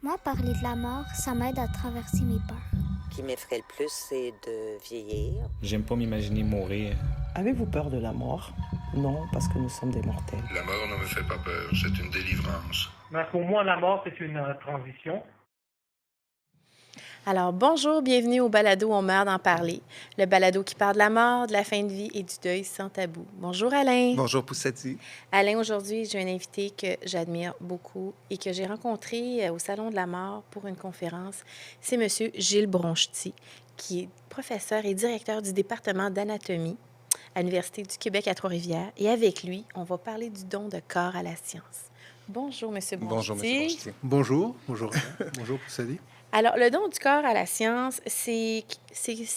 Moi, parler de la mort, ça m'aide à traverser mes peurs. Ce qui m'effraie le plus, c'est de vieillir. J'aime pas m'imaginer mourir. Avez-vous peur de la mort? Non, parce que nous sommes des mortels. La mort ne me fait pas peur, c'est une délivrance. Mais pour moi, la mort, c'est une transition. Alors, bonjour, bienvenue au balado On meurt d'en parler. Le balado qui parle de la mort, de la fin de vie et du deuil sans tabou. Bonjour Alain. Bonjour Poussati. Alain, aujourd'hui, j'ai un invité que j'admire beaucoup et que j'ai rencontré au Salon de la mort pour une conférence. C'est M. Gilles Bronchetti, qui est professeur et directeur du département d'anatomie à l'Université du Québec à Trois-Rivières. Et avec lui, on va parler du don de corps à la science. Bonjour, M. Bronchetti. Bonjour, M. Bronchetti. Bonjour. Bonjour, Poussati. Alors, le don du corps à la science, c'est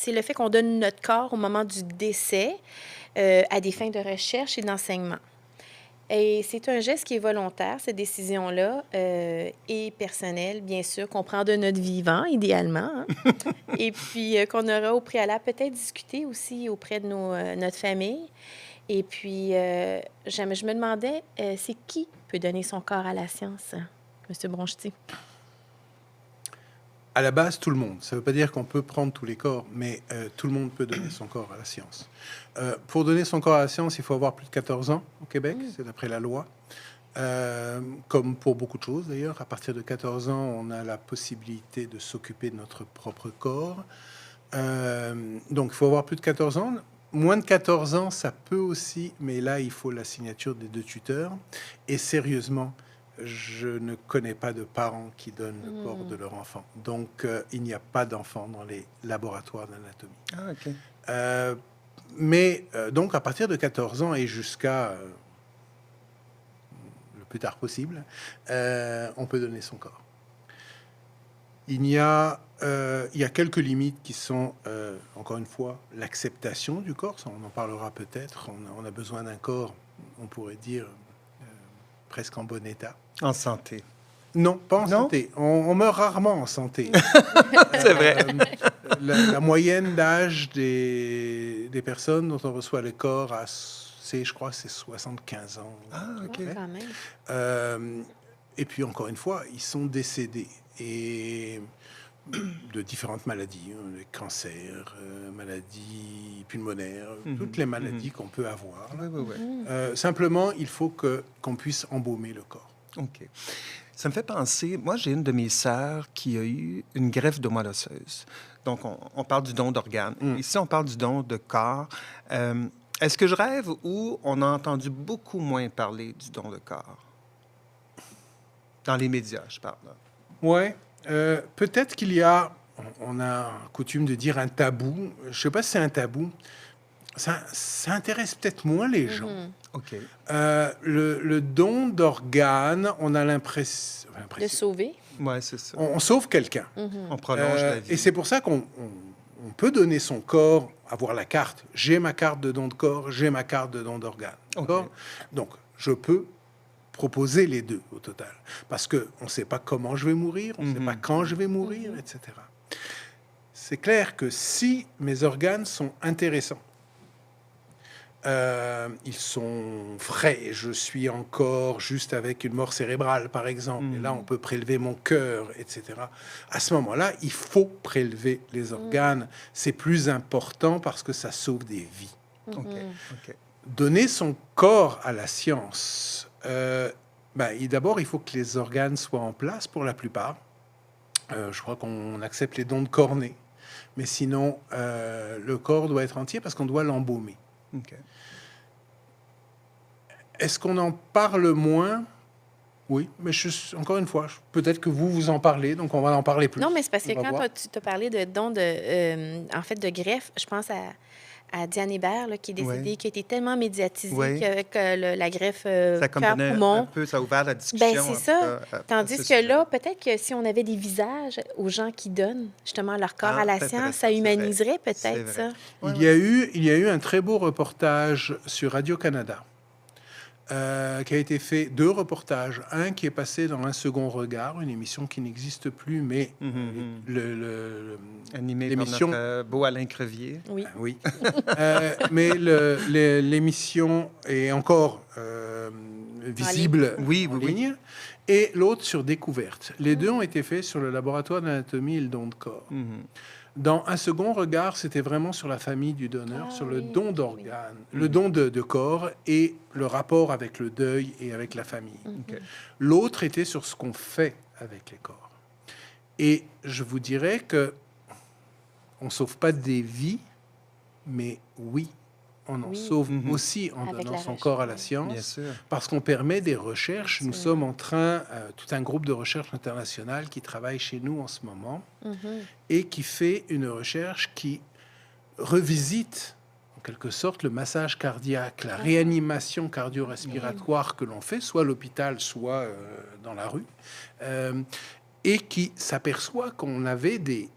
le fait qu'on donne notre corps au moment du décès à des fins de recherche et d'enseignement. Et c'est un geste qui est volontaire, cette décision-là, et personnelle, bien sûr, qu'on prend de notre vivant, idéalement, hein? Et puis qu'on aura au préalable peut-être discuté aussi auprès de notre famille. Et puis, je me demandais, c'est qui peut donner son corps à la science, M. Bronchetti? À la base, tout le monde. Ça ne veut pas dire qu'on peut prendre tous les corps, mais tout le monde peut donner son corps à la science. Pour donner son corps à la science, il faut avoir plus de 14 ans au Québec, c'est d'après la loi. Comme pour beaucoup de choses, d'ailleurs. À partir de 14 ans, on a la possibilité de s'occuper de notre propre corps. Donc, il faut avoir plus de 14 ans. Moins de 14 ans, ça peut aussi, mais là, il faut la signature des 2 tuteurs. Et sérieusement, je ne connais pas de parents qui donnent le corps de leur enfant. Donc, il n'y a pas d'enfants dans les laboratoires d'anatomie. Ah, OK. Donc, à partir de 14 ans et jusqu'à le plus tard possible, on peut donner son corps. Il y a quelques limites qui sont, encore une fois, l'acceptation du corps. Ça, on en parlera peut-être. On a besoin d'un corps, on pourrait dire, presque en bon état. En santé. Non, pas en santé. On meurt rarement en santé. C'est vrai. La moyenne d'âge des personnes dont on reçoit le corps, je crois, c'est 75 ans. Ah, OK. Quand même. Et puis, encore une fois, ils sont décédés. Et de différentes maladies, les cancers, maladies pulmonaires, toutes les maladies qu'on peut avoir. Oui. Simplement, il faut qu'on puisse embaumer le corps. OK. Ça me fait penser, moi, j'ai une de mes sœurs qui a eu une greffe de moelle osseuse. Donc, on parle du don d'organes. Ici, on parle du don de corps. Est-ce que je rêve ou on a entendu beaucoup moins parler du don de corps? Dans les médias, je parle. Oui. Peut-être qu'il y a, on a coutume de dire un tabou. Je ne sais pas si c'est un tabou. Ça intéresse peut-être moins les gens. OK. Le don d'organes, on a l'impression... De sauver? Oui, c'est ça. On sauve quelqu'un. On prolonge la vie. Et c'est pour ça qu'on peut donner son corps, avoir la carte. J'ai ma carte de don de corps, j'ai ma carte de don d'organes. Okay. Donc, je peux proposer les deux au total. Parce qu'on ne sait pas comment je vais mourir, on ne sait pas quand je vais mourir, etc. C'est clair que si mes organes sont intéressants, ils sont frais, je suis encore juste avec une mort cérébrale, par exemple, et là, on peut prélever mon cœur, etc. À ce moment-là, il faut prélever les organes. C'est plus important parce que ça sauve des vies. OK. Donner son corps à la science, d'abord, il faut que les organes soient en place pour la plupart. Je crois qu'on accepte les dons de cornée. Mais sinon, le corps doit être entier parce qu'on doit l'embaumer. OK. Est-ce qu'on en parle moins? Oui, mais encore une fois, peut-être que vous en parlez, donc on va en parler plus. Non, mais c'est parce que quand tu t'as parlé de don de greffe, je pense à Diane Hébert, là, qui est décédée, qui a été tellement médiatisée que la greffe cœur-poumon. Ça a ouvert la discussion. Ben, c'est ça. Tandis que là, peut-être que si on avait des visages aux gens qui donnent justement leur corps à la science, ça humaniserait peut-être ça. Il y a eu un très beau reportage sur Radio-Canada qui a été fait, 2 reportages. Un qui est passé dans Un second regard, une émission qui n'existe plus, mais animée l'émission... par notre beau Alain Crevier. Oui. Mais l'émission est encore visible Oui, en oui, oui. ligne, et l'autre sur découverte. Les deux ont été faits sur le laboratoire d'anatomie et le don de corps. Dans un second regard, c'était vraiment sur la famille du donneur, sur le don d'organes, le don de corps et le rapport avec le deuil et avec la famille. OK. L'autre était sur ce qu'on fait avec les corps. Et je vous dirais que on ne sauve pas des vies, mais oui, on en sauve aussi en Avec donnant la son recherche, corps à la oui. science, Bien sûr. parce qu'on permet des recherches. Nous Absolument. sommes en train, tout un groupe de recherche internationale qui travaille chez nous en ce moment et qui fait une recherche qui revisite en quelque sorte le massage cardiaque, la réanimation cardio-respiratoire que l'on fait, soit à l'hôpital, soit dans la rue, et qui s'aperçoit qu'on avait des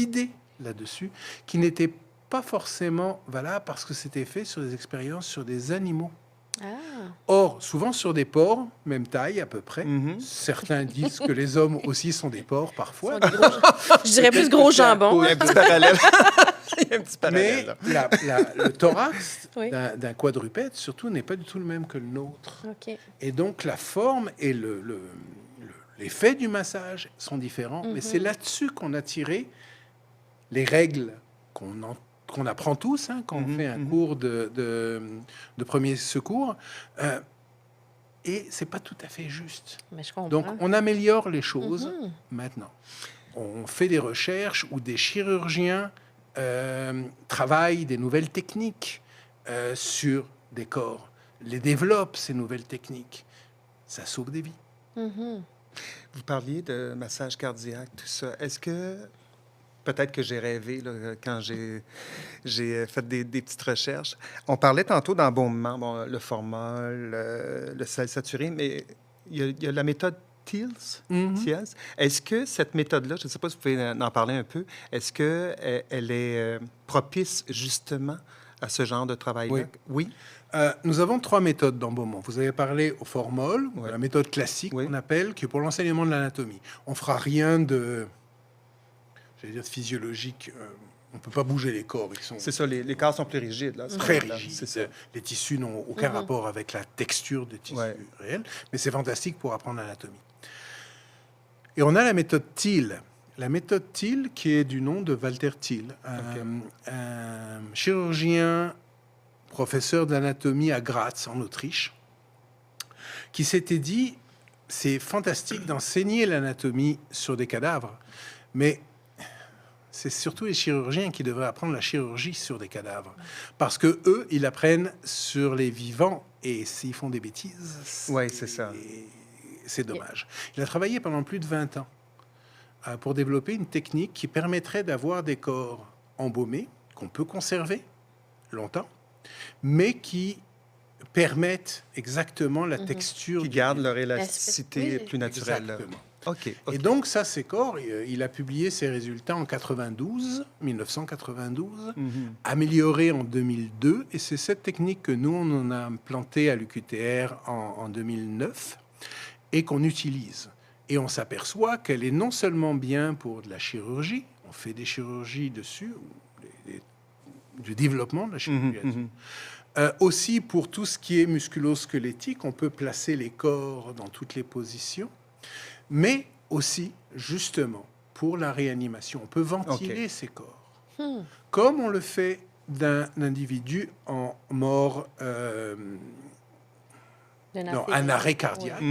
idées là-dessus qui n'étaient pas forcément valables parce que c'était fait sur des expériences sur des animaux. Ah, Or, souvent sur des porcs, même taille à peu près. Mhm. Certains disent que les hommes aussi sont des porcs parfois. je dirais plus gros jambon. Il y a un petit parallèle. Il y a un petit Mais parallèle. là. le thorax Oui. d'un quadrupède, surtout, n'est pas du tout le même que le nôtre. OK. Et donc, la forme et l'effet du massage sont différents. Mais c'est là-dessus qu'on a tiré les règles qu'on apprend tous quand on fait un cours de premier secours. Et c'est pas tout à fait juste. Mais je comprends. Donc, on améliore les choses maintenant. On fait des recherches où des chirurgiens travaillent des nouvelles techniques sur des corps, les développent, ces nouvelles techniques. Ça sauve des vies. Vous parliez de massage cardiaque, tout ça. Est-ce que, peut-être que j'ai rêvé là, quand j'ai fait des petites recherches, on parlait tantôt d'embaumement, bon, le formol, le sel saturé, mais il y a la méthode Thiels. Thiels. Est-ce que cette méthode-là, je ne sais pas si vous pouvez en parler un peu, est-ce qu'elle est propice justement à ce genre de travail-là? Oui. Nous avons 3 méthodes d'embaumement. Vous avez parlé au formol, la méthode classique qu'on appelle, qui est pour l'enseignement de l'anatomie. On fera rien de, j'allais dire, de physiologique. On ne peut pas bouger les corps. C'est ça, les corps sont plus rigides. Là, très là. rigides. C'est ça. Les tissus n'ont aucun rapport avec la texture des tissus réels, mais c'est fantastique pour apprendre l'anatomie. Et on a la méthode Thiel. La méthode Thiel, qui est du nom de Walter Thiel, un chirurgien, professeur d'anatomie à Graz, en Autriche, qui s'était dit, c'est fantastique d'enseigner l'anatomie sur des cadavres, mais c'est surtout les chirurgiens qui devraient apprendre la chirurgie sur des cadavres. Parce que eux, ils apprennent sur les vivants, et s'ils font des bêtises, c'est ça. C'est dommage. Il a travaillé pendant plus de 20 ans pour développer une technique qui permettrait d'avoir des corps embaumés, qu'on peut conserver longtemps, mais qui permettent exactement la texture. Qui gardent leur élasticité plus naturelle. Exactement. OK. Et donc, ça, ces corps, il a publié ses résultats en 1992, améliorés en 2002, et c'est cette technique que nous, on en a implanté à l'UQTR en 2009, et qu'on utilise. Et on s'aperçoit qu'elle est non seulement bien pour de la chirurgie, on fait des chirurgies dessus, du développement de la chirurgie là-dessus. Aussi pour tout ce qui est musculo-squelettique, on peut placer les corps dans toutes les positions, mais aussi, justement, pour la réanimation. On peut ventiler ces corps, comme on le fait d'un individu en mort, un arrêt cardiaque.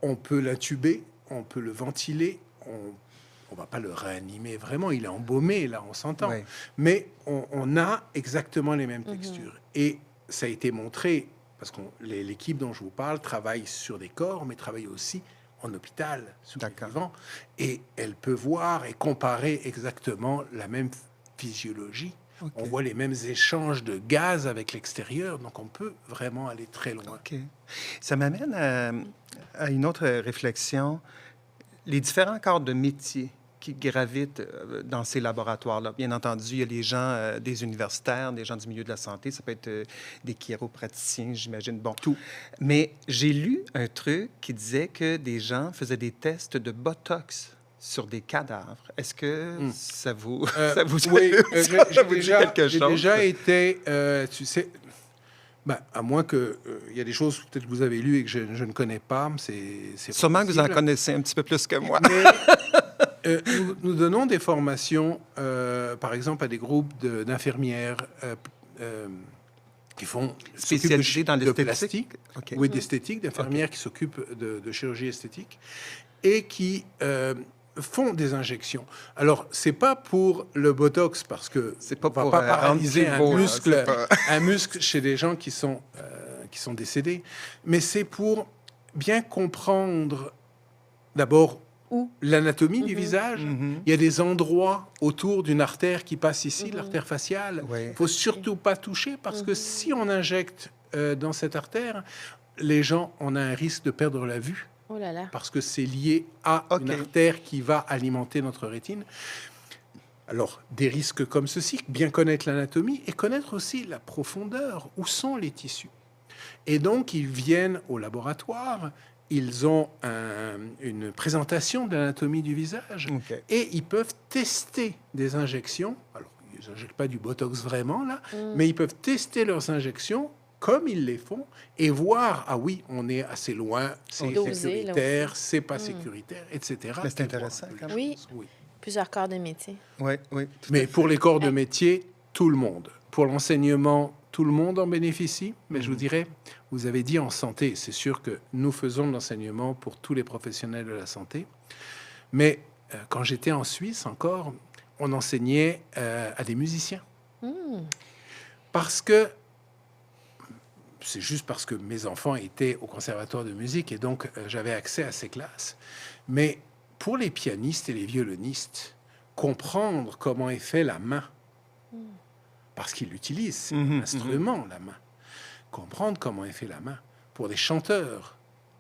On peut l'intuber, on peut le ventiler, on va pas le réanimer vraiment, il est embaumé, là, on s'entend. Mais on a exactement les mêmes textures. Et ça a été montré, parce que l'équipe dont je vous parle travaille sur des corps, mais travaille aussi en hôpital, sur les vivants. Et elle peut voir et comparer exactement la même physiologie. On voit les mêmes échanges de gaz avec l'extérieur, donc on peut vraiment aller très loin. Ça m'amène à une autre réflexion. Les différents corps de métier qui gravitent dans ces laboratoires-là. Bien entendu, il y a les gens des universitaires, des gens du milieu de la santé, ça peut être des chiropraticiens, j'imagine, bon, tout. Mais j'ai lu un truc qui disait que des gens faisaient des tests de Botox sur des cadavres. Est-ce que ça vous oui, ça vous dit quelque chose? J'ai déjà été, tu sais, À moins que il y a des choses peut-être que vous avez lues et que je ne connais pas. C'est Sûrement que vous en possible. connaissez un petit peu plus que moi. Mais, nous donnons des formations, par exemple, à des groupes d'infirmières qui font Spécialisées dans de l'esthétique? plastique, OK. oui, d'esthétique, d'infirmières qui s'occupent de chirurgie esthétique et qui font des injections. Alors, c'est pas pour le botox parce que C'est pas on va pour pas rendre paralyser plus beau, là, c'est pas- un muscle chez des gens qui sont décédés, mais c'est pour bien comprendre d'abord Où? l'anatomie du visage. Mhm. Il y a des endroits autour d'une artère qui passe ici, l'artère faciale. Oui. Il faut surtout pas toucher parce que si on injecte dans cette artère, les gens, on a un risque de perdre la vue Oh là là. parce que c'est lié à OK. une artère qui va alimenter notre rétine. Alors, des risques comme ceci, bien connaître l'anatomie et connaître aussi la profondeur, où sont les tissus. Et donc, ils viennent au laboratoire, ils ont une présentation de l'anatomie du visage OK. et ils peuvent tester des injections. Alors, ils n'injectent pas du botox vraiment, là, mais ils peuvent tester leurs injections comme ils les font et voir, ah oui, on est assez loin, c'est Doser, là sécuritaire, c'est pas sécuritaire, etc. Mais c'est Et intéressant, voir un peu quand les même. choses. Oui. Plusieurs corps de métier. Oui, oui. tout Mais à pour les corps de métier, tout le monde. Pour l'enseignement, tout le monde en bénéficie. Mais je vous dirais, vous avez dit en santé, c'est sûr que nous faisons de l'enseignement pour tous les professionnels de la santé. Mais quand j'étais en Suisse encore, on enseignait à des musiciens. Parce que, c'est juste parce que mes enfants étaient au conservatoire de musique et donc j'avais accès à ces classes. Mais pour les pianistes et les violonistes, comprendre comment est fait la main, parce qu'ils l'utilisent, c'est un instrument, la main. Comprendre comment est fait la main. Pour des chanteurs,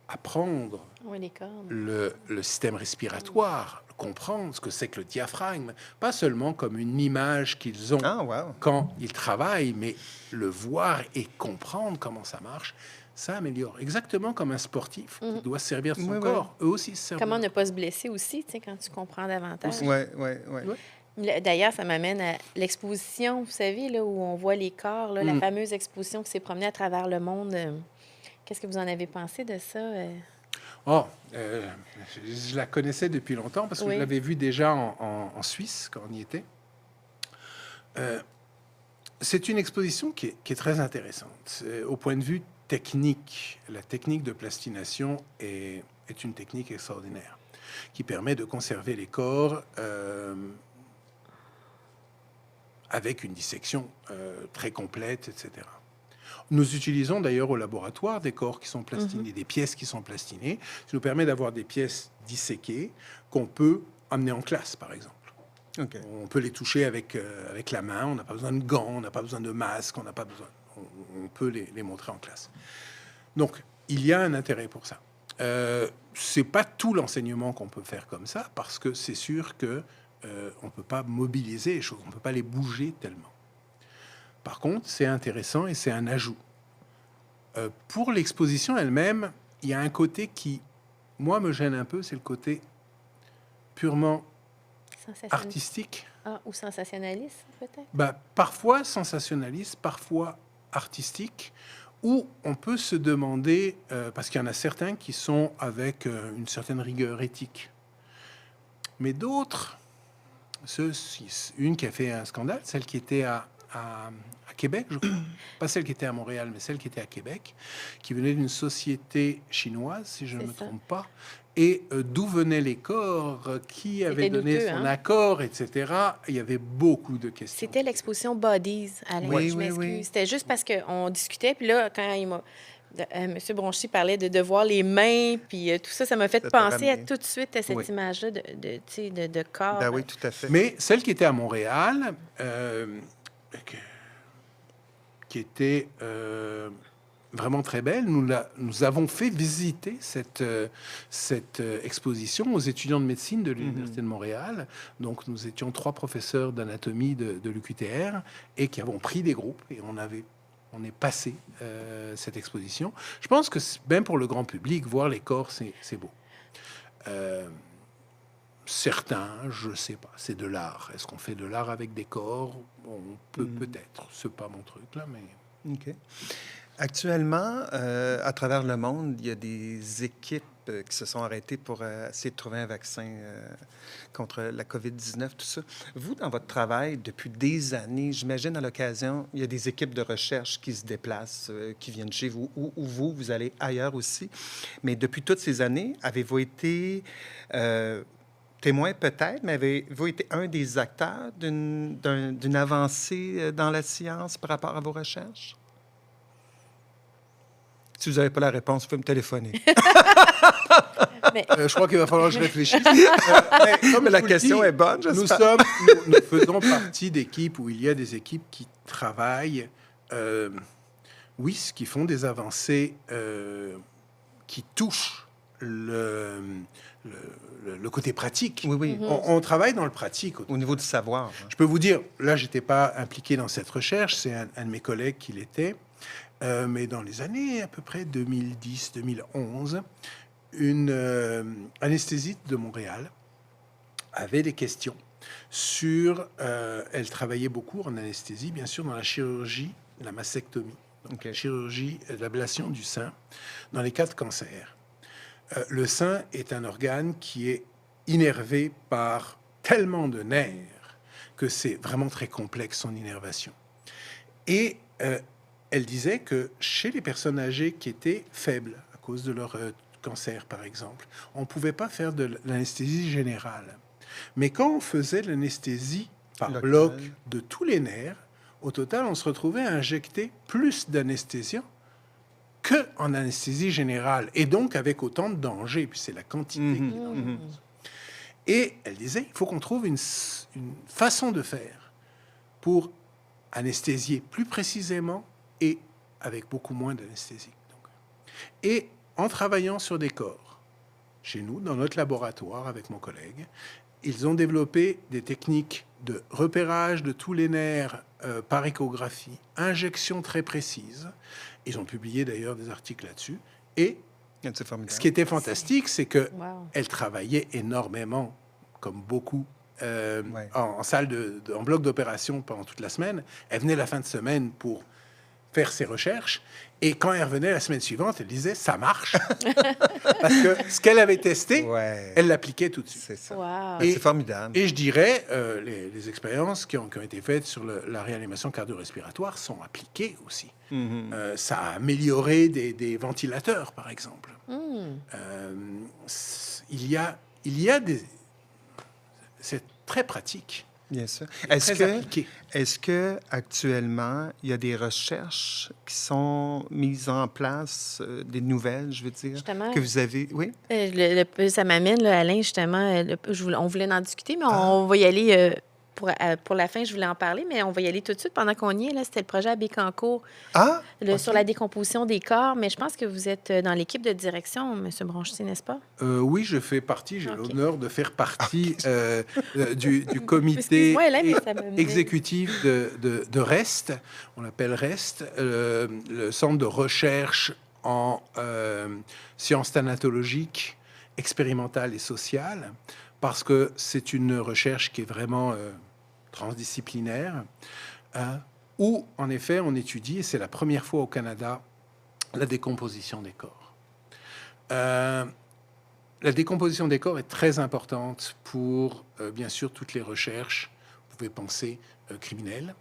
apprendre Oui, les cordes. le système respiratoire, comprendre ce que c'est que le diaphragme, pas seulement comme une image qu'ils ont Ah, wow. quand ils travaillent, mais le voir et comprendre comment ça marche, ça améliore. Exactement comme un sportif qui doit se servir de son Oui, oui. corps. Eux aussi se servent. Comment ne pas se blesser aussi, tu sais, quand tu comprends davantage. Oui, oui, oui. D'ailleurs, ça m'amène à l'exposition, vous savez, là, où on voit les corps, là, la fameuse exposition qui s'est promenée à travers le monde. Qu'est-ce que vous en avez pensé de ça? Je la connaissais depuis longtemps parce que Oui. je l'avais vue déjà en Suisse quand on y était. C'est une exposition qui est très intéressante. Au point de vue technique, la technique de plastination est une technique extraordinaire qui permet de conserver les corps avec une dissection très complète, etc. Nous utilisons d'ailleurs au laboratoire des corps qui sont plastinés, des pièces qui sont plastinées. Ça nous permet d'avoir des pièces disséquées qu'on peut amener en classe, par exemple. OK. On peut les toucher avec la main, on n'a pas besoin de gants, on n'a pas besoin de masque, on n'a pas besoin. On peut les montrer en classe. Donc, il y a un intérêt pour ça. C'est pas tout l'enseignement qu'on peut faire comme ça, parce que c'est sûr que on peut pas mobiliser les choses, on peut pas les bouger tellement. Par contre, c'est intéressant et c'est un ajout. Pour l'exposition elle-même, il y a un côté qui, moi, me gêne un peu, c'est le côté purement artistique. Ou sensationnaliste, peut-être? Parfois sensationnaliste, parfois artistique, où on peut se demander, parce qu'il y en a certains qui sont avec une certaine rigueur éthique, mais d'autres, une qui a fait un scandale, celle qui était à Québec, je crois. Pas celle qui était à Montréal, mais celle qui était à Québec, qui venait d'une société chinoise, si je ne me trompe pas, et d'où venaient les corps, qui avait donné son accord, etc. Il y avait beaucoup de questions. C'était l'exposition Bodies, Alain, Oui, je oui, m'excuse. oui. C'était juste parce qu'on discutait, puis là, quand M. Bronchy parlait de voir les mains, puis tout ça, ça m'a fait Ça t'a penser ramené. tout de suite à cette Oui. image-là de corps. Ben oui, tout à fait. Mais celle qui était à Montréal, qui était vraiment très belle, nous avons fait visiter cette exposition aux étudiants de médecine de l'Université de Montréal. Donc, nous étions 3 professeurs d'anatomie de l'UQTR et qui avons pris des groupes et on est passé cette exposition. Je pense que même pour le grand public, voir les corps, c'est beau. Certains, je ne sais pas, c'est de l'art. Est-ce qu'on fait de l'art avec des corps? On peut peut-être. C'est pas mon truc, là, mais... OK. Actuellement, à travers le monde, il y a des équipes qui se sont arrêtées pour essayer de trouver un vaccin contre la COVID-19, tout ça. Vous, dans votre travail, depuis des années, j'imagine à l'occasion, il y a des équipes de recherche qui se déplacent, qui viennent chez vous, ou vous allez ailleurs aussi. Mais depuis toutes ces années, avez-vous été témoin peut-être, mais avez-vous été un des acteurs d'une avancée dans la science par rapport à vos recherches? Si vous n'avez pas la réponse, vous pouvez me téléphoner. Je crois qu'il va falloir que je réfléchisse. Mais comme la question est bonne, j'espère. Nous faisons partie d'équipes où il y a des équipes qui travaillent, qui font des avancées qui touchent le côté pratique. Oui. On travaille dans le pratique. Au niveau du savoir. Je peux vous dire, là, je n'étais pas impliqué dans cette recherche, c'est un de mes collègues qui l'était. Mais dans les années à peu près 2010-2011, une anesthésiste de Montréal avait des questions sur... elle travaillait beaucoup en anesthésie, bien sûr, dans la chirurgie, la mastectomie, donc la chirurgie, l'ablation du sein, dans les cas de cancer. Le sein est un organe qui est innervé par tellement de nerfs que c'est vraiment très complexe, son innervation. Et... elle disait que chez les personnes âgées qui étaient faibles à cause de leur cancer, par exemple, on ne pouvait pas faire de l'anesthésie générale. Mais quand on faisait de l'anesthésie par bloc de tous les nerfs, au total, on se retrouvait à injecter plus d'anesthésiants qu'en anesthésie générale, et donc avec autant de dangers, puis c'est la quantité qui est dangereuse. Et elle disait, il faut qu'on trouve une façon de faire pour anesthésier plus précisément et avec beaucoup moins d'anesthésie. Et en travaillant sur des corps, chez nous, dans notre laboratoire, avec mon collègue, ils ont développé des techniques de repérage de tous les nerfs par échographie, injection très précise. Ils ont publié d'ailleurs des articles là-dessus. Et ce qui était fantastique, c'est qu'elle travaillait énormément, comme beaucoup, en salle en bloc d'opération pendant toute la semaine. Elle venait la fin de semaine pour faire ses recherches, et quand elle revenait la semaine suivante, elle disait « ça marche ». Parce que ce qu'elle avait testé, elle l'appliquait tout de suite. C'est ça. Wow. C'est formidable. Et je dirais, les expériences qui ont été faites sur la réanimation cardio-respiratoire sont appliquées aussi. Ça a amélioré des ventilateurs, par exemple. Il y a des... C'est très pratique. Bien sûr. Est-ce que actuellement, il y a des recherches qui sont mises en place, des nouvelles, je veux dire, justement, que vous avez... Oui? Ça m'amène, là, Alain, justement, on voulait en discuter, mais on va y aller... Pour la fin, je voulais en parler, mais on va y aller tout de suite pendant qu'on y est. Là, c'était le projet à Bécancour sur la décomposition des corps. Mais je pense que vous êtes dans l'équipe de direction, M. Bronchetti, n'est-ce pas? Oui, je fais partie. J'ai l'honneur de faire partie du comité exécutif de REST. On l'appelle REST, le centre de recherche en sciences thanatologiques, expérimentales et sociales, parce que c'est une recherche qui est vraiment transdisciplinaire, où, en effet, on étudie, et c'est la première fois au Canada, la décomposition des corps. La décomposition des corps est très importante pour, bien sûr, toutes les recherches. Vous pouvez penser criminelles,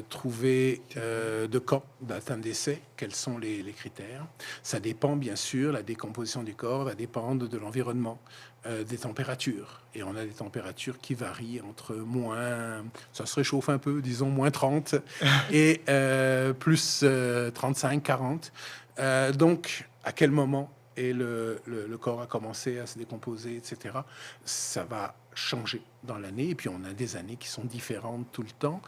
trouver de camps d'atteinte d'essai, quels sont les critères. Ça dépend, bien sûr, la décomposition du corps va dépendre de l'environnement, des températures. Et on a des températures qui varient entre ça se réchauffe un peu, disons moins 30, et plus 35, 40. Donc, à quel moment le corps a commencé à se décomposer, etc. Ça va changer dans l'année, et puis on a des années qui sont différentes tout le temps.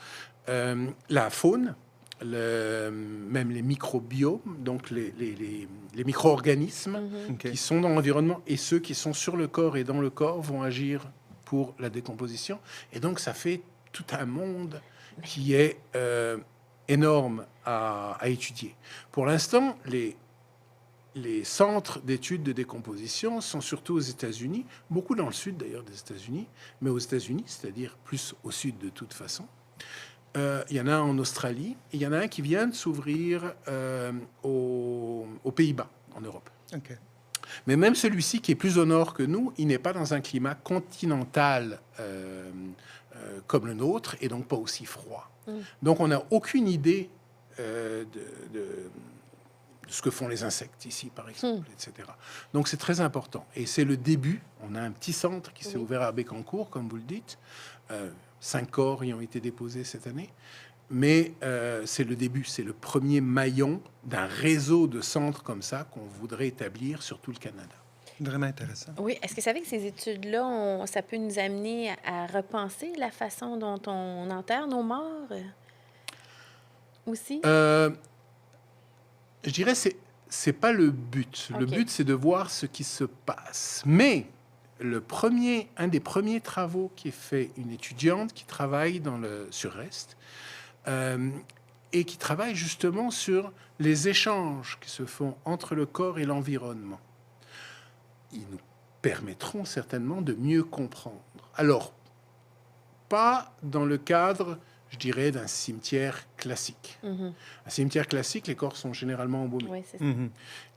La faune, même les microbiomes, donc les micro-organismes qui sont dans l'environnement et ceux qui sont sur le corps et dans le corps vont agir pour la décomposition. Et donc, ça fait tout un monde qui est énorme à étudier. Pour l'instant, les centres d'études de décomposition sont surtout aux États-Unis, beaucoup dans le sud d'ailleurs des États-Unis, mais aux États-Unis, c'est-à-dire plus au sud de toute façon. Il y en a un en Australie. Et il y en a un qui vient de s'ouvrir aux Pays-Bas, en Europe. OK. Mais même celui-ci, qui est plus au nord que nous, il n'est pas dans un climat continental comme le nôtre, et donc pas aussi froid. Donc on n'a aucune idée de ce que font les insectes ici, par exemple, etc. Donc c'est très important. Et c'est le début. On a un petit centre qui s'est ouvert à Bécancour, comme vous le dites. 5 corps y ont été déposés cette année. Mais c'est le début, c'est le premier maillon d'un réseau de centres comme ça qu'on voudrait établir sur tout le Canada. Vraiment intéressant. Oui. Est-ce que vous savez que ces études-là, ça peut nous amener à repenser la façon dont on enterre nos morts aussi? Je dirais c'est pas le but. Le but, c'est de voir ce qui se passe. Mais un des premiers travaux qui est fait, une étudiante qui travaille sur Rest, et qui travaille justement sur les échanges qui se font entre le corps et l'environnement. Ils nous permettront certainement de mieux comprendre. Alors, pas dans le cadre, je dirais, d'un cimetière classique. Un cimetière classique, les corps sont généralement embaumés. Oui, c'est ça.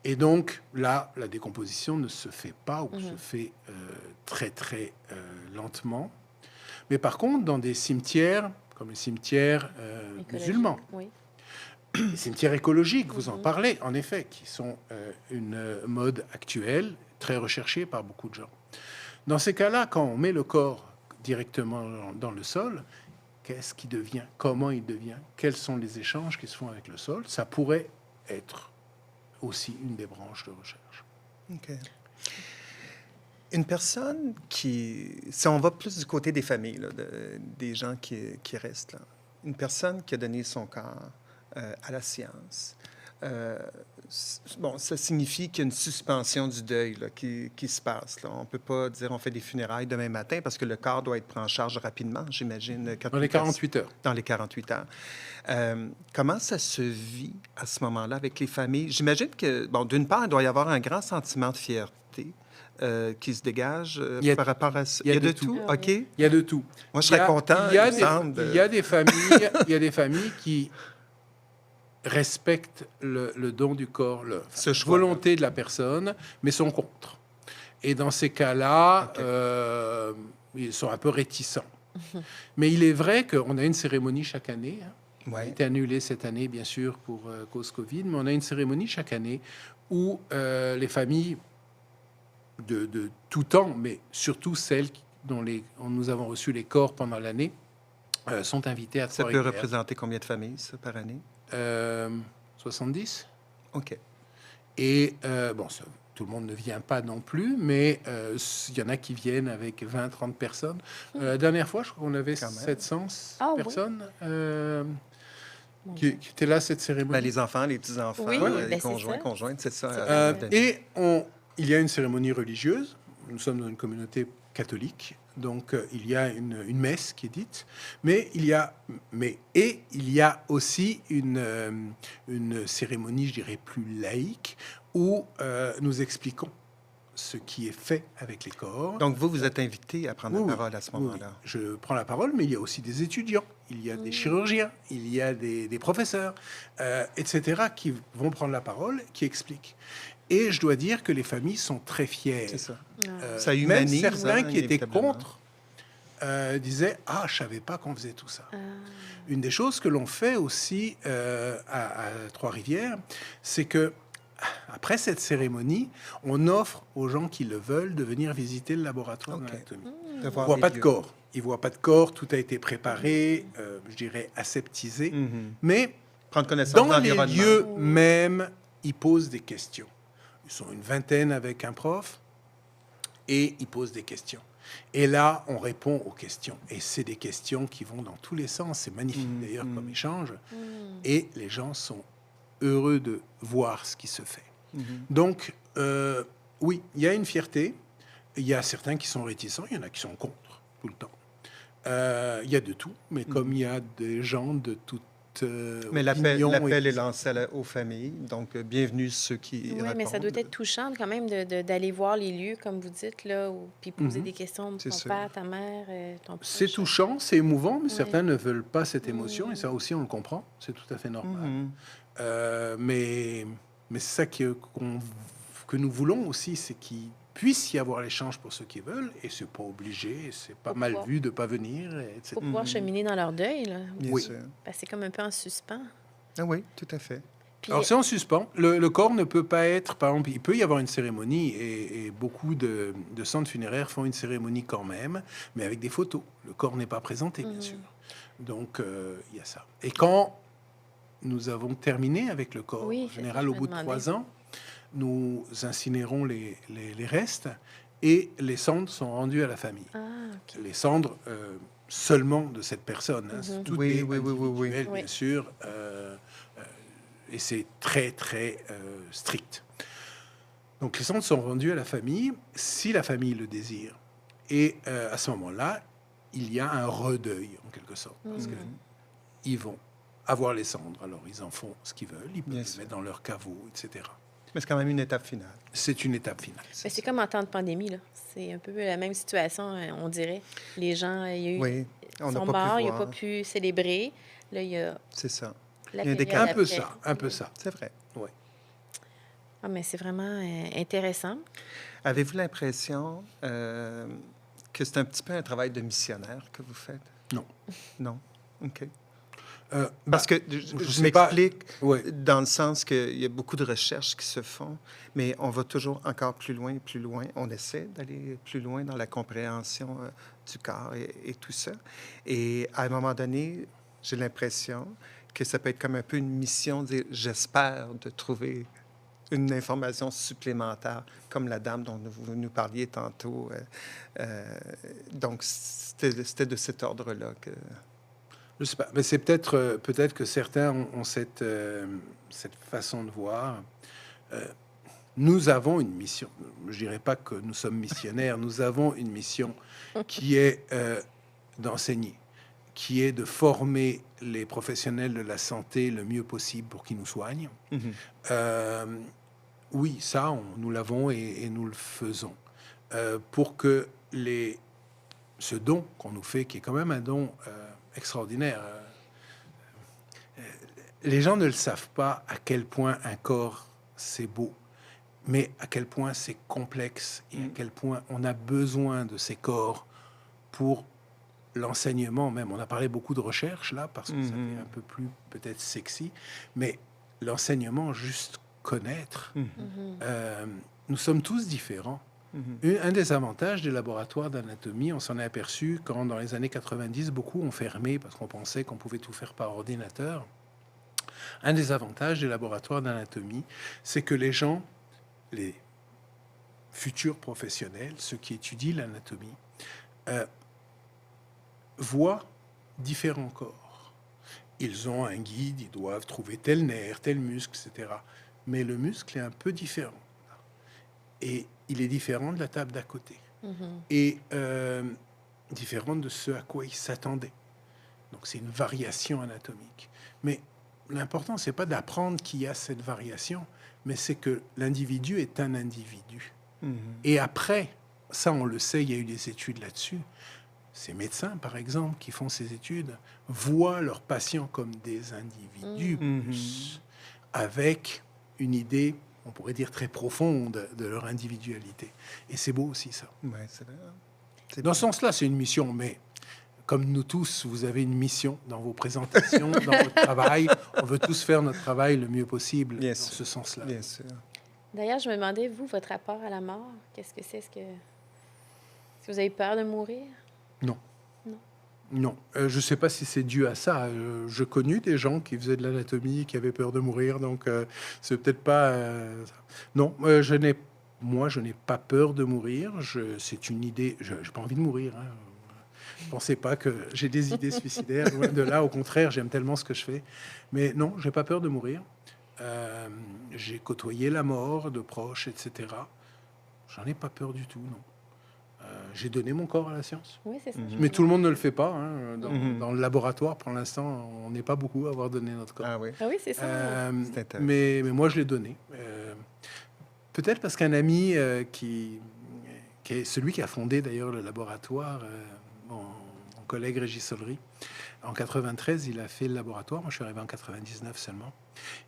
Et donc, là, la décomposition ne se fait pas ou se fait très, très lentement. Mais par contre, dans des cimetières, comme les cimetières musulmans, les cimetières écologiques, vous en parlez, en effet, qui sont une mode actuelle, très recherchée par beaucoup de gens. Dans ces cas-là, quand on met le corps directement dans le sol, qu'est-ce qui devient? Comment il devient? Quels sont les échanges qui se font avec le sol? Ça pourrait être aussi une des branches de recherche. OK. Une personne si on va plus du côté des familles, là, des gens qui restent là, une personne qui a donné son corps à la science, ça signifie qu'il y a une suspension du deuil là, qui se passe. Là. On ne peut pas dire on fait des funérailles demain matin parce que le corps doit être pris en charge rapidement, j'imagine. Dans les 48 heures. Dans les 48 heures. Comment ça se vit à ce moment-là avec les familles? J'imagine que, d'une part, il doit y avoir un grand sentiment de fierté qui se dégage par rapport à ça. Il y a de tout. OK? Il y a de tout. Moi, je serais content. Il y a des familles qui respectent le don du corps, la volonté de la personne, mais sont contre. Et dans ces cas-là, ils sont un peu réticents. Mais il est vrai qu'on a une cérémonie chaque année. Elle a été annulée cette année, bien sûr, pour cause Covid, mais on a une cérémonie chaque année où les familles de tout temps, mais surtout celles dont nous avons reçu les corps pendant l'année, sont invitées à Trois-Rivières. Ça peut représenter combien de familles, ça, par année? 70. OK. Et, tout le monde ne vient pas non plus, mais il y en a qui viennent avec 20-30 personnes. La dernière fois, je crois qu'on avait 700 personnes qui étaient là à cette cérémonie. Les enfants, les petits-enfants, les conjointes, c'est ça. Il y a une cérémonie religieuse. Nous sommes dans une communauté catholique, donc il y a une messe qui est dite, mais il y a aussi une cérémonie, je dirais, plus laïque, où nous expliquons ce qui est fait avec les corps. Donc vous êtes invité à prendre la parole à ce moment-là. Oui. Je prends la parole, mais il y a aussi des étudiants, il y a des chirurgiens, il y a des professeurs, etc., qui vont prendre la parole, qui expliquent. Et je dois dire que les familles sont très fières. C'est ça. Ça humanise. Même certains qui étaient contre disaient « Ah, je ne savais pas qu'on faisait tout ça. Une des choses que l'on fait aussi à Trois-Rivières, c'est que après cette cérémonie, on offre aux gens qui le veulent de venir visiter le laboratoire d'anatomie. Ils ne voient pas de corps. Ils ne voient pas de corps. Tout a été préparé, je dirais, aseptisé. Mais prendre connaissance dans les lieux même, ils posent des questions. Ils sont une vingtaine avec un prof et ils posent des questions. Et là, on répond aux questions. Et c'est des questions qui vont dans tous les sens. C'est magnifique d'ailleurs comme échange. Et les gens sont heureux de voir ce qui se fait. Donc, oui, il y a une fierté. Il y a certains qui sont réticents. Il y en a qui sont contre tout le temps. Il y a de tout. Mais comme il y a des gens de Mais l'appel opinion est lancé aux familles, donc bienvenue ceux qui Oui, répondent. mais ça doit être touchant quand même d'aller voir les lieux, comme vous dites, là, puis poser des questions de C'est ton sûr. père, ta mère, ton proche. C'est touchant, c'est émouvant, mais Ouais. certains ne veulent pas cette émotion, et ça aussi, on le comprend. C'est tout à fait normal. Mhm. Mais c'est ça que nous voulons aussi, c'est qu'il puisse y avoir l'échange pour ceux qui veulent, et c'est pas obligé, c'est pas Faut mal pouvoir- vu de pas venir, etc. Pour pouvoir cheminer dans leur deuil, là. Bien Oui. sûr. Parce que c'est comme un peu en suspens. Ah oui, tout à fait. Puis, Alors, c'est en suspens. Le corps ne peut pas être, par exemple, il peut y avoir une cérémonie, et beaucoup de centres funéraires font une cérémonie quand même, mais avec des photos. Le corps n'est pas présenté, bien sûr. Donc, il y a ça. Et quand nous avons terminé avec le corps, Oui, en c'est général, ça, au je bout me de demandais. 3 ans, nous incinérons les restes, et les cendres sont rendues à la famille. Ah, OK. Les cendres seulement de cette personne. Hein. Mhm. Tout Oui, est oui, oui, oui, oui. individuel, Oui. bien sûr. Et c'est très, très strict. Donc, les cendres sont rendues à la famille, si la famille le désire. Et à ce moment-là, il y a un redeuil, en quelque sorte. Parce Mhm. qu'ils vont avoir les cendres. Alors, ils en font ce qu'ils veulent. Ils peuvent Bien les sûr. mettre dans leur caveau, etc. Mais c'est quand même une étape finale. C'est une étape finale. Ben, c'est comme en temps de pandémie, là. C'est un peu la même situation, on dirait. Les gens, il y a eu, Oui, on n'a sont pas morts, pu il n'a pas voir. pu célébrer. Là, il y a C'est ça. la Il y a des période Un peu après. ça, un peu ça. C'est vrai. Ah, mais c'est vraiment intéressant. Avez-vous l'impression que c'est un petit peu un travail de missionnaire que vous faites? Non. Non? OK. Bah, Parce que je je sais pas. m'explique ouais. dans le sens qu'il y a beaucoup de recherches qui se font, mais on va toujours encore plus loin et plus loin. On essaie d'aller plus loin dans la compréhension du corps et tout ça. Et à un moment donné, j'ai l'impression que ça peut être comme un peu une mission, de dire, j'espère de trouver une information supplémentaire, comme la dame dont vous nous parliez tantôt. Donc, c'était de cet ordre-là que... Je sais pas, mais c'est peut-être que certains ont cette façon de voir. Nous avons une mission. Je dirais pas que nous sommes missionnaires. Nous avons une mission qui est d'enseigner, qui est de former les professionnels de la santé le mieux possible pour qu'ils nous soignent. Oui, ça, nous l'avons et nous le faisons pour que ce don qu'on nous fait, qui est quand même un don extraordinaire. Les gens ne le savent pas à quel point un corps c'est beau, mais à quel point c'est complexe et à quel point on a besoin de ces corps pour l'enseignement même. On a parlé beaucoup de recherche là parce que ça fait un peu plus peut-être sexy, mais l'enseignement, juste connaître. Nous sommes tous différents. Un des avantages des laboratoires d'anatomie, on s'en est aperçu quand, dans les années 90, beaucoup ont fermé parce qu'on pensait qu'on pouvait tout faire par ordinateur. Un des avantages des laboratoires d'anatomie, c'est que les gens, les futurs professionnels, ceux qui étudient l'anatomie, voient différents corps. Ils ont un guide, ils doivent trouver tel nerf, tel muscle, etc. Mais le muscle est un peu différent. Et il est différent de la table d'à côté. Et différent de ce à quoi il s'attendait. Donc, c'est une variation anatomique. Mais l'important, c'est pas d'apprendre qu'il y a cette variation, mais c'est que l'individu est un individu. Et après, ça, on le sait, il y a eu des études là-dessus. Ces médecins, par exemple, qui font ces études, voient leurs patients comme des individus, avec une idée, on pourrait dire, très profonde de leur individualité. Et c'est beau aussi, ça. Ouais, c'est vrai. Dans ce sens-là, c'est une mission, mais comme nous tous, vous avez une mission dans vos présentations, dans votre travail. On veut tous faire notre travail le mieux possible Bien dans sûr. ce sens-là. Bien sûr. D'ailleurs, je me demandais, vous, votre rapport à la mort, qu'est-ce que c'est? Est-ce que vous avez peur de mourir? Non, je ne sais pas si c'est dû à ça. Je connu des gens qui faisaient de l'anatomie, qui avaient peur de mourir, donc c'est peut-être pas... Non, je n'ai pas peur de mourir. C'est une idée... Je n'ai pas envie de mourir. Hein. Ne pensez pas que j'ai des idées suicidaires. Loin de là, au contraire, j'aime tellement ce que je fais. Mais non, je n'ai pas peur de mourir. J'ai côtoyé la mort de proches, etc. J'en ai pas peur du tout, non. j'ai donné mon corps à la science. Oui, c'est ça. Mais tout le monde ne le fait pas. Hein. Mhm. Dans le laboratoire, pour l'instant, on n'est pas beaucoup à avoir donné notre corps. Ah oui. Ah oui, c'est ça. C'est intéressant. Mais moi, je l'ai donné. Peut-être parce qu'un ami qui est celui qui a fondé d'ailleurs le laboratoire, mon collègue Régis Solery, en 93, il a fait le laboratoire. Moi, je suis arrivé en 99 seulement.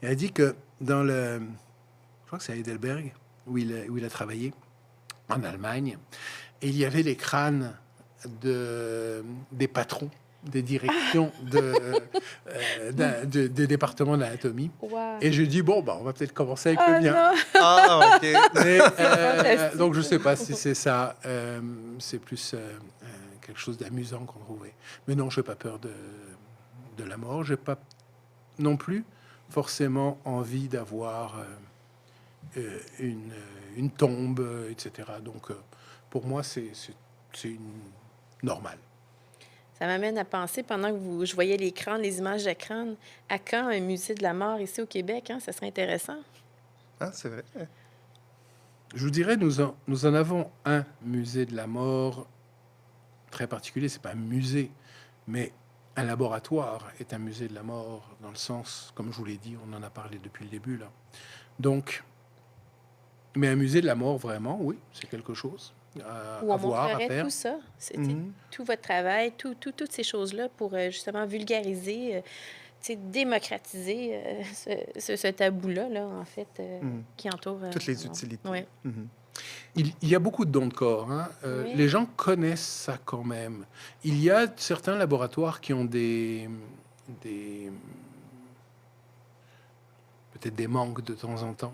Il a dit que dans le... Je crois que c'est à Heidelberg, où il a travaillé, en Allemagne, et il y avait les crânes des patrons des directions des départements d'anatomie. Wow. Et je dis, bon, bah, on va peut-être commencer avec Ah le mien. non! Ah, OK. Mais, Fantastique. donc, je ne sais pas si c'est ça. C'est plus quelque chose d'amusant qu'on trouvait. Mais non, je n'ai pas peur de la mort. Je n'ai pas non plus forcément envie d'avoir une tombe, etc. Donc, pour moi, c'est normal. Ça m'amène à penser, pendant que je voyais les images d'écran, à quand un musée de la mort ici au Québec? Hein? Ça serait intéressant. Ah, c'est vrai. Je vous dirais, nous en avons un musée de la mort très particulier. C'est pas un musée, mais un laboratoire est un musée de la mort dans le sens, comme je vous l'ai dit, on en a parlé depuis le début là. Donc, mais un musée de la mort vraiment, oui, c'est quelque chose Où à on voir, à montrerait faire. tout ça, c'était Mhm. tout votre travail, toutes ces choses-là pour justement vulgariser, démocratiser ce tabou-là, là, en fait, Mhm. qui entoure... Toutes les la mort. utilités. Ouais. Mhm. Il y a beaucoup de dons de corps. Hein. Oui. Les gens connaissent ça quand même. Il y a certains laboratoires qui ont peut-être des manques de temps en temps.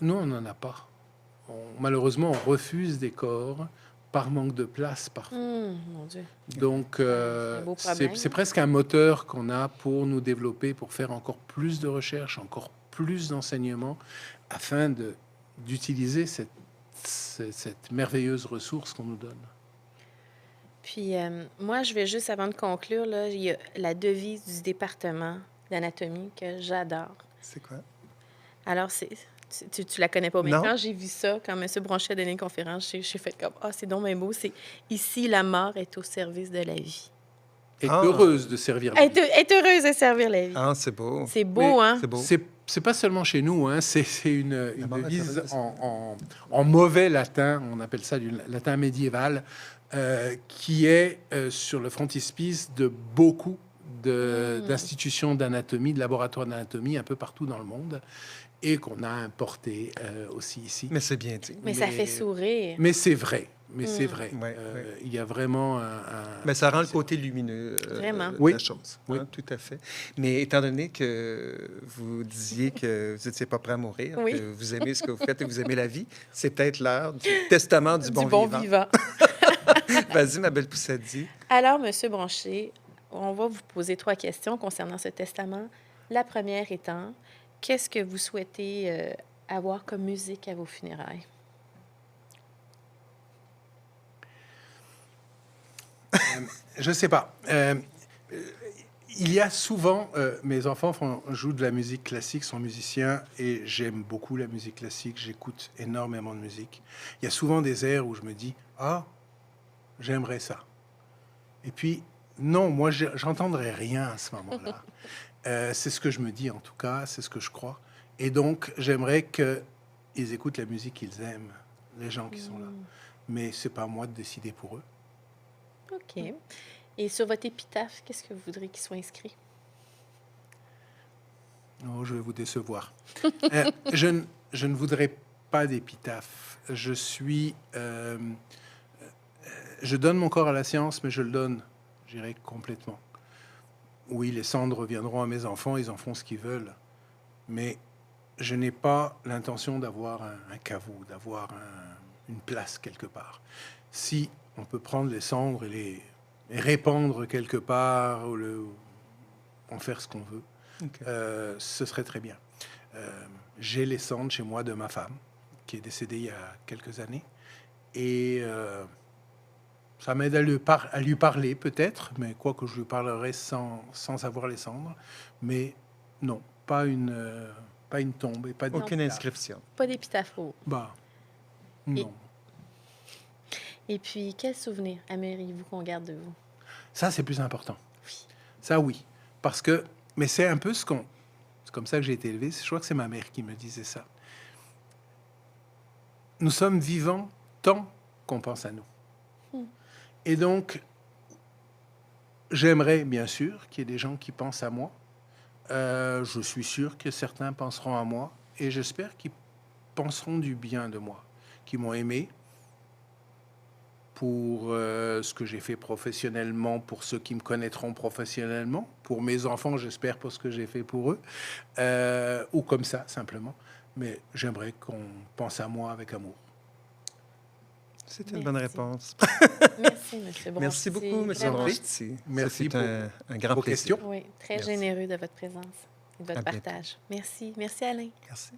Nous, on n'en a pas. Malheureusement, on refuse des corps par manque de place parfois. Mon Dieu. Donc, un beau problème. c'est presque un moteur qu'on a pour nous développer, pour faire encore plus de recherches, encore plus d'enseignements, afin d'utiliser cette merveilleuse ressource qu'on nous donne. Puis, moi, je vais juste, avant de conclure, là, il y a la devise du département d'anatomie que j'adore. C'est quoi? Alors, tu la connais pas, mais Non. quand j'ai vu ça, quand M. Bronchet a donné une conférence, j'ai fait comme, c'est donc bien beau. C'est ici, la mort est au service de la vie. Est Ah. heureuse de servir. Être heureuse de servir la vie. Ah, c'est beau. C'est beau, hein? C'est beau. C'est pas seulement chez nous, hein, c'est une mort est devise heureuse. en mauvais latin, on appelle ça du latin médiéval, qui est sur le frontispice de beaucoup d'institutions d'anatomie, de laboratoires d'anatomie un peu partout dans le monde, et qu'on a importé aussi ici. Mais c'est bien dit. Mais ça fait sourire. Mais c'est vrai. Mais c'est vrai. Ouais, Il y a vraiment Mais ça rend le côté lumineux Vraiment. de Oui. la chose. Oui. Hein, tout à fait. Mais étant donné que vous disiez que vous n'étiez pas prêt à mourir, Oui. que vous aimez ce que vous faites et que vous aimez la vie, c'est peut-être l'heure du testament du bon, vivant. vivant. Vas-y, ma belle Poussadi. Alors, M. Bronchet, on va vous poser 3 questions concernant ce testament. La première étant, qu'est-ce que vous souhaitez avoir comme musique à vos funérailles? Je sais pas. Il y a souvent, mes enfants jouent de la musique classique, sont musiciens, et j'aime beaucoup la musique classique. J'écoute énormément de musique. Il y a souvent des airs où je me dis, j'aimerais ça. Et puis, non, moi, j'entendrai rien à ce moment-là. C'est ce que je me dis, en tout cas, c'est ce que je crois. Et donc, j'aimerais qu'ils écoutent la musique qu'ils aiment, les gens qui sont là. Mais c'est pas à moi de décider pour eux. OK. Et sur votre épitaphe, qu'est-ce que vous voudriez qu'il soit inscrit? Oh, je vais vous décevoir. Je ne voudrais pas d'épitaphe. Je donne mon corps à la science, mais je le donne, je dirais, complètement. Oui, les cendres reviendront à mes enfants, ils en font ce qu'ils veulent. Mais je n'ai pas l'intention d'avoir un caveau, d'avoir une place quelque part. Si on peut prendre les cendres et les répandre quelque part, ou en faire ce qu'on veut, OK. ce serait très bien. J'ai les cendres chez moi de ma femme, qui est décédée il y a quelques années, et ça m'aide à lui parler peut-être, mais quoi que je lui parlerai sans avoir les cendres, mais non, pas une tombe et pas Aucune d'épitaphe. inscription. Pas d'épitaphe. Bah, non. Et puis, quel souvenir aimeriez-vous qu'on garde de vous? Ça, c'est plus important. Oui. Ça, oui. Parce que, mais c'est un peu ce qu'on... C'est comme ça que j'ai été élevé. Je crois que c'est ma mère qui me disait ça. Nous sommes vivants tant qu'on pense à nous. Et donc, j'aimerais, bien sûr, qu'il y ait des gens qui pensent à moi. Je suis sûr que certains penseront à moi. Et j'espère qu'ils penseront du bien de moi, qui m'ont aimé pour ce que j'ai fait professionnellement, pour ceux qui me connaîtront professionnellement, pour mes enfants, j'espère, pour ce que j'ai fait pour eux, ou comme ça, simplement. Mais j'aimerais qu'on pense à moi avec amour. C'est une bonne réponse. Merci, M. Bronstein. Merci beaucoup, M. Vraiment- Bronstein. Merci pour un grand vos plaisir. questions. Oui, très Merci. généreux de votre présence et de votre À bientôt. partage. Merci. Merci, Alain. Merci.